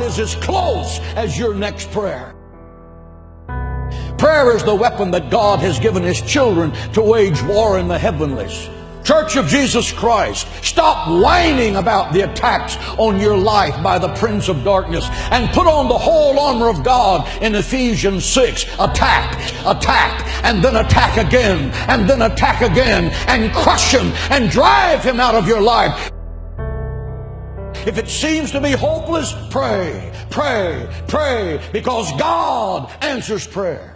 is as close as your next prayer. Prayer is the weapon that God has given His children to wage war in the heavenlies. Church of Jesus Christ, stop whining about the attacks on your life by the prince of darkness and put on the whole armor of God in Ephesians 6. Attack, attack, and then attack again, and then attack again, and crush him and drive him out of your life. If it seems to be hopeless, pray, pray, pray, because God answers prayer.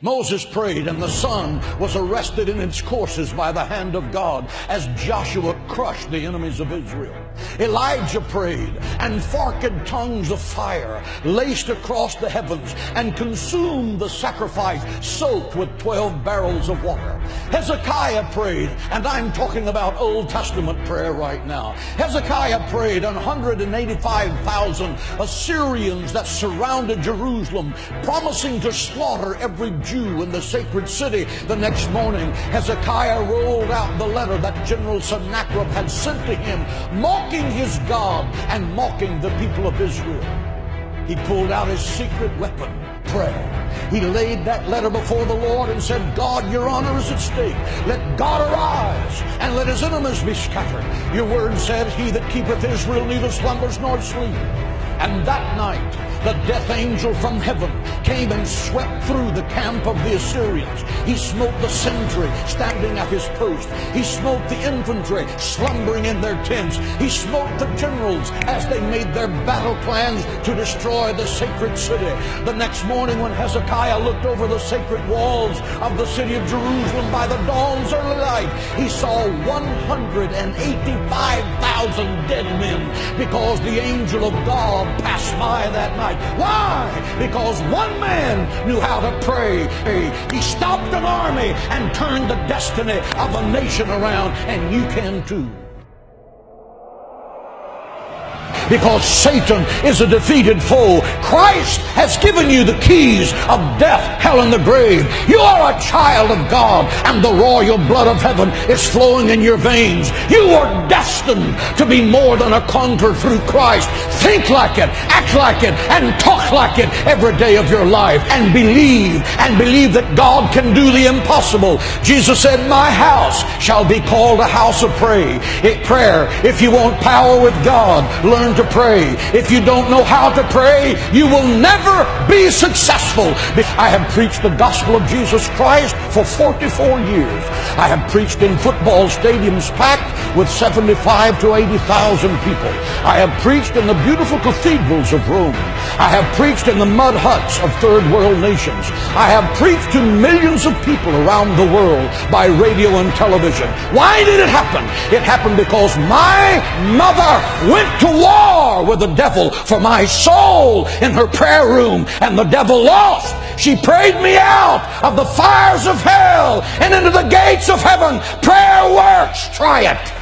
Moses prayed, and the sun was arrested in its courses by the hand of God as Joshua crushed the enemies of Israel. Elijah prayed, and forked tongues of fire laced across the heavens and consumed the sacrifice soaked with 12 barrels of water. Hezekiah prayed, and I'm talking about Old Testament prayer right now. Hezekiah prayed, and 185,000 Assyrians that surrounded Jerusalem, promising to slaughter every Jew in the sacred city. The next morning, Hezekiah rolled out the letter that General Sennacherib had sent to him, mocking his God and mocking the people of Israel. He pulled out his secret weapon, prayer. He laid that letter before the Lord and said, God, your honor is at stake. Let God arise and let his enemies be scattered. Your word said, he that keepeth Israel neither slumbers nor sleep. And that night, the death angel from heaven came and swept through the camp of the Assyrians. He smote the sentry standing at his post. He smote the infantry slumbering in their tents. He smote the generals as they made their battle plans to destroy the sacred city. The next morning, when Hezekiah looked over the sacred walls of the city of Jerusalem by the dawn's early light, he saw 185,000 dead men, because the angel of God passed by that night. Why? Because one man knew how to pray. He stopped an army and turned the destiny of a nation around, and you can too. Because Satan is a defeated foe. Christ has given you the keys of death, hell, and the grave. You are a child of God, and the royal blood of heaven is flowing in your veins. You are destined to be more than a conqueror through Christ. Think like it, act like it, and talk like it every day of your life. And believe that God can do the impossible. Jesus said, my house shall be called a house of prayer. If you want power with God, learn to pray. If you don't know how to pray, you will never be successful. I have preached the gospel of Jesus Christ for 44 years. I have preached in football stadiums packed with 75 to 80,000 people. I have preached in the beautiful cathedrals of Rome. I have preached in the mud huts of third world nations. I have preached to millions of people around the world by radio and television. Why did it happen? It happened because my mother went to war with the devil for my soul in her prayer room, and the devil lost. She prayed me out of the fires of hell and into the gates of heaven. Prayer works. Try it.